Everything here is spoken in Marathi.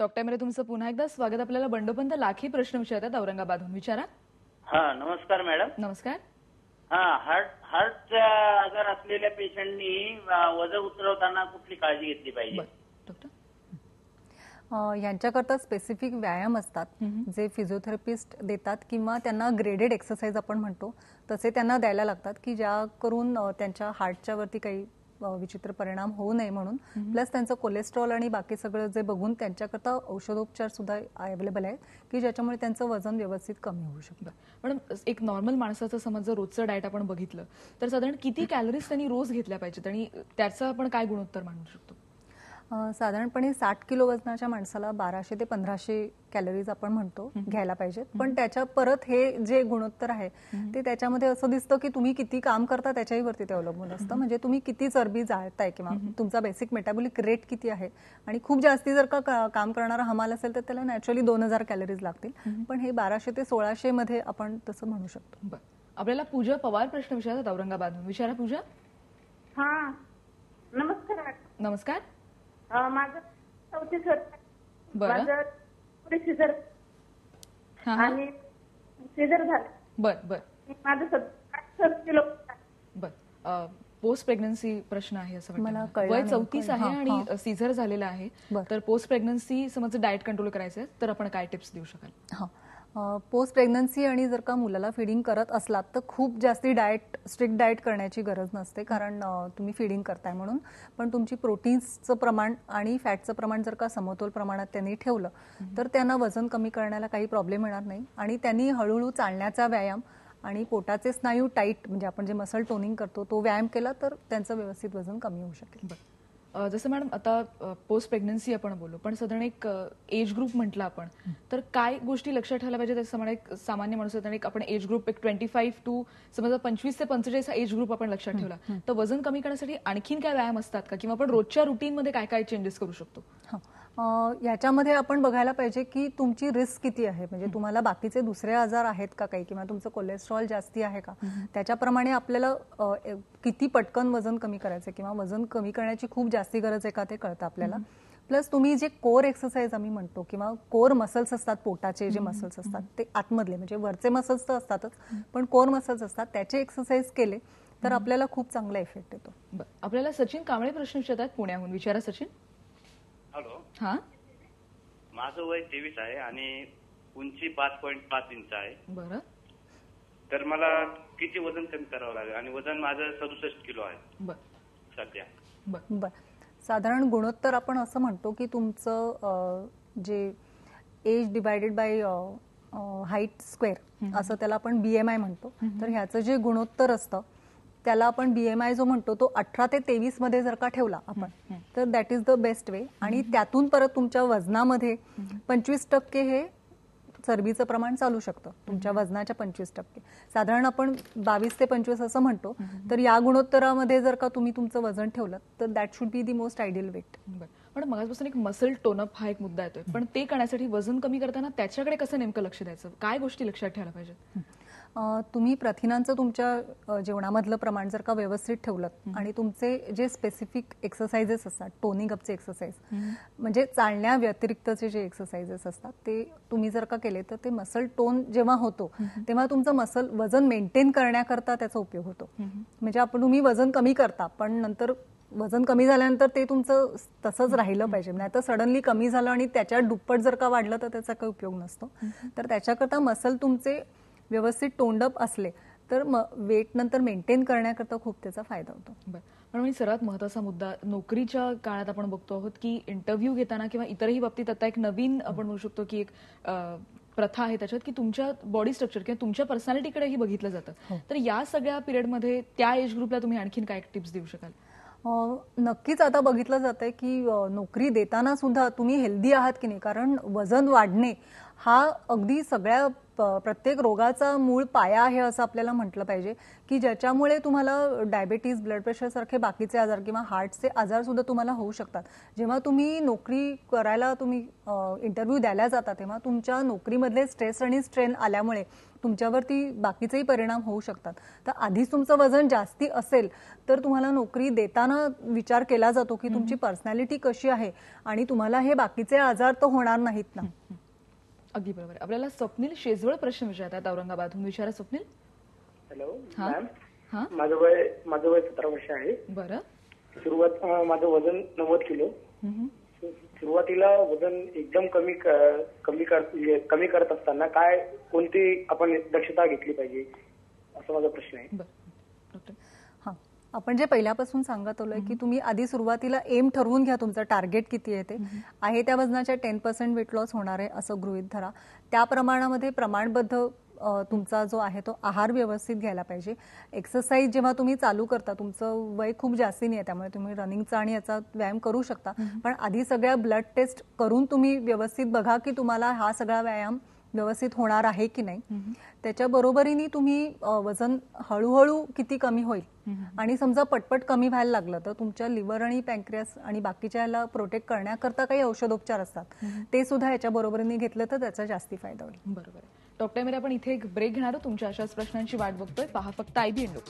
टॉक टाइम मध्ये तुमचं पुन्हा एकदा स्वागत। आपल्याला बंडोपंत लाखी प्रश्न विचारतात औरंगाबादहून, विचारा। हा, नमस्कार मॅडम। नमस्कार। हा, हार्टचा आजार असलेल्या पेशंटनी वजन उतरवताना कुठली काळजी घेतली पाहिजे? डॉक्टर, यांच्याकरता स्पेसिफिक व्यायाम असतात जे फिजिओथेरपिस्ट देतात किंवा त्यांना ग्रेडेड एक्सरसाइज आपण म्हणतो तसे त्यांना द्यायला लागतात की ज्या करून त्यांच्या हार्टच्या वरती काही विचित्र परिणाम होऊ नये म्हणून। प्लस त्यांचं कोलेस्ट्रॉल आणि बाकी सगळं जे बघून त्यांच्याकरता औषधोपचार सुद्धा अवेलेबल आहे की ज्याच्यामुळे त्यांचं वजन व्यवस्थित कमी होऊ शकतं। पण एक नॉर्मल माणसाचं समज जर रोजचं डाएट आपण बघितलं तर साधारण किती कॅलरीज त्यांनी रोज घेतल्या पाहिजेत आणि त्याचं आपण काय गुणोत्तर मानू शकतो? साधारणपणे 60 किलो वजनाच्या माणसाला 1200 ते 1500 कॅलरीज आपण म्हणतो घ्यायला पाहिजेत। पण त्याच्या परत हे जे गुणोत्तर आहे ते त्याच्यामध्ये असं दिसतं की तुम्ही किती काम करता त्याच्याही वरती ते अवलंबून असतं। म्हणजे तुम्ही किती चरबी जाळताय किंवा तुमचा बेसिक मेटाबॉलिक रेट किती आहे आणि खूप जास्ती जर का काम करणारा हमाल असेल तर त्याला नॅचरली 2000 कॅलरीज लागतील। पण हे 1200 ते 1600 मध्ये आपण तसं म्हणू शकतो। आपल्याला पूजा पवार प्रश्न विचारतात औरंगाबादहून, विचारा पूजा। हा, नमस्कार। नमस्कार। माझं 34 बरं सिझर आणि सिझर झालं। बर माझं 60 किलो। बर पोस्ट प्रेग्नन्सी प्रश्न आहे असं मला वाटतं। वय 34 आहे आणि सीझर झालेला आहे, तर पोस्ट प्रेग्नन्सी समज डाएट कंट्रोल करायचं आहे तर आपण काय टिप्स देऊ शकाल? पोस्ट प्रेग्नन्सी आणि जर का मुलाला फीडिंग करत असलात तर खूप जास्ती स्ट्रिक्ट डाएट करण्याची गरज नसते कारण तुम्ही फीडिंग करताय म्हणून। पण तुमची प्रोटीन्सचं प्रमाण आणि फॅटचं प्रमाण जर का समतोल प्रमाणात त्यांनी ठेवलं तर त्यांना वजन कमी करण्याला काही प्रॉब्लेम येणार नाही आणि त्यांनी हळूहळू चालण्याचा व्यायाम आणि पोटाचे स्नायू टाईट म्हणजे आपण जे मसल टोनिंग करतो तो व्यायाम केला तर त्यांचं व्यवस्थित वजन कमी होऊ शकेल। जसं मॅडम आता पोस्ट प्रेग्नन्सी आपण बोललो पण साधारण एक एज ग्रुप म्हटलं आपण तर काय गोष्टी लक्षात ठेवायला पाहिजे? त्याच्याप्रमाणे एक सामान्य माणूस एक आपण एज ग्रुप एक 25 टू समजा 25 ते 45 हा एज ग्रुप आपण लक्षात ठेवला तर वजन कमी करण्यासाठी आणखीन काय व्यायाम असतात का किंवा आपण रोजच्या रुटीनमध्ये काय काय चेंजेस करू शकतो? याच्यामध्ये आपण बघायला पाहिजे की तुमची रिस्क किती आहे, म्हणजे तुम्हाला बाकीचे दुसरे आजार आहेत का काही किंवा तुमचं कोलेस्ट्रॉल जास्ती आहे का, त्याच्याप्रमाणे आपल्याला किती पटकन वजन कमी करायचं किंवा वजन कमी करण्याची खूप जास्ती गरज आहे का ते कळतं आपल्याला। प्लस तुम्ही जे कोर एक्सरसाइज आम्ही म्हणतो किंवा कोर मसल्स असतात, पोटाचे जे मसल्स असतात ते आतमधले म्हणजे वरचे मसल्स तर असतातच पण कोर मसल्स असतात त्याचे एक्सरसाइज केले तर आपल्याला खूप चांगला इफेक्ट येतो। आपल्याला सचिन कांबळे प्रश्न विचारतात पुण्याहून, विचारा सचिन। हॅलो, हा, माझं वय 23 आहे आणि उंची 5.5 इंच आहे। बरं, तर मला किती वजन कमी करावं लागेल आणि वजन माझं 67 किलो आहे सध्या। बर, साधारण गुणोत्तर आपण असं म्हणतो की तुमचं जे age divided by height square असं त्याला आपण BMI म्हणतो। तर ह्याचं जे गुणोत्तर असतं त्याला आपण BMI जो म्हणतो तो 18 ते 23 मध्ये जर का ठेवला आपण तर that is the best way. आणि त्यातून परत तुमच्या वजनामध्ये 25% हे चरबीचं प्रमाण चालू शकतं, तुमच्या वजनाच्या 25%। साधारण आपण 22 ते 25 असं म्हणतो तर या गुणोत्तरामध्ये जर का तुम्ही तुमचं वजन ठेवलं तर that should be the most ideal weight. पण मगापासून एक मसल टोनअप हा एक मुद्दा येतोय, पण ते करण्यासाठी वजन कमी करताना त्याच्याकडे कसं नेमकं लक्ष द्यायचं, काय गोष्टी लक्षात ठेवायला पाहिजेत? तुम्ही प्रथिनांचं तुमच्या जेवणामधलं प्रमाण जर का व्यवस्थित ठेवलं आणि तुमचे जे स्पेसिफिक एक्सरसाइजेस असतात, टोनिंग अपचे एक्सरसाइज म्हणजे चालण्या व्यतिरिक्तचे जे एक्सरसाइजेस असतात ते तुम्ही जर का केले तर ते मसल टोन जेव्हा होतो तेव्हा तुमचं मसल वजन मेंटेन करण्याकरता त्याचा उपयोग होतो। म्हणजे तुम्ही वजन कमी करता पण नंतर वजन कमी झाल्यानंतर ते तुमचं तसंच राहिलं पाहिजे, नाही तर सडनली कमी झालं आणि त्याच्या दुप्पट जर का वाढलं तर त्याचा काही उपयोग नसतो। तर त्याच्याकरता मसल तुमचे व्यवस्थित तोंडप असले तर वेट नंतर मेंटेन करण्याकरता खूप त्याचा फायदा होतो। पण सर्वात महत्त्वाचा मुद्दा नोकरीच्या काळात आपण बघतो आहोत की इंटरव्ह्यू घेताना किंवा इतरही बाबतीत आता एक नवीन आपण म्हणू शकतो की एक प्रथा आहे त्याच्यात की तुमच्या बॉडी स्ट्रक्चर किंवा तुमच्या पर्सनॅलिटीकडेही बघितलं जातं। तर या सगळ्या पिरियडमध्ये त्या एज ग्रुपला तुम्ही आणखीन काय टिप्स देऊ शकाल? नक्कीच आता बघितलं जातंय की नोकरी देताना सुद्धा तुम्ही हेल्दी आहात की नाही, कारण वजन वाढणे हा अगदी सगळ्या प्रत्येक रोगाचा मूळ पाया आहे असं आपल्याला म्हटलं पाहिजे, की ज्याच्यामुळे तुम्हाला डायबिटीज, ब्लड प्रेशर सारखे बाकीचे आजार किंवा हार्टचे आजार सुद्धा तुम्हाला होऊ शकतात. जेव्हा तुम्ही नोकरी करायला तुम्ही इंटरव्ह्यू द्यायला जाता तेव्हा तुमच्या नोकरीमधले स्ट्रेस आणि स्ट्रेन आल्यामुळे तुमच्यावरती बाकीचेही परिणाम होऊ शकतात. तर आधीच तुमचं वजन जास्ती असेल तर तुम्हाला नोकरी देताना विचार केला जातो की तुमची पर्सनॅलिटी कशी आहे आणि तुम्हाला हे बाकीचे आजार तर होणार नाहीत ना. अगदी बरोबर. आपल्याला स्वप्नील शेजवळ प्रश्न विचारतात औरंगाबादहून. विचारा स्वप्नील. हॅलो हा. मॅम, हा माझं वय 17 वर्ष आहे. बरं. माझं वजन 90 किलो. सुरुवातीला वजन एकदम कमी करत असताना कोणती आपण दक्षता घेतली पाहिजे असा माझा प्रश्न आहे. डॉक्टर. आपण जे पहिल्यापासून सांगत आलोय की तुम्ही आधी सुरुवातीला एम ठरवून घ्या, तुमचं टार्गेट किती आहे ते आहे त्या वजनाच्या 10% वेट लॉस होणार आहे असं गृहीत धरा. त्या प्रमाणामध्ये प्रमाणबद्ध तुमचा जो आहे तो आहार व्यवस्थित घ्यायला पाहिजे. एक्सरसाइज जेव्हा तुम्ही चालू करता, तुमचं वय खूप जास्ती नाही आहे त्यामुळे तुम्ही रनिंगचा आणि याचा व्यायाम करू शकता, पण आधी सगळ्या ब्लड टेस्ट करून तुम्ही व्यवस्थित बघा की तुम्हाला हा सगळा व्यायाम व्यवस्थित होणार आहे की नाही. त्याच्या बरोबरीने तुम्ही वजन हळूहळू किती कमी होईल आणि समजा पटपट कमी व्हायला लागलं तर तुमच्या लिव्हर आणि पॅन्क्रियास आणि बाकीच्या याला प्रोटेक्ट करण्याकरता काही औषधोपचार असतात, ते सुद्धा याच्या बरोबरीने घेतलं तर त्याचा जास्ती फायदा होईल. बरोबर. डॉक्टर मेरे, आपण इथे एक ब्रेक घेणार आहोत. तुमच्या अशाच प्रश्नांची वाट बघतोय. पहा फक्त IBN लोक.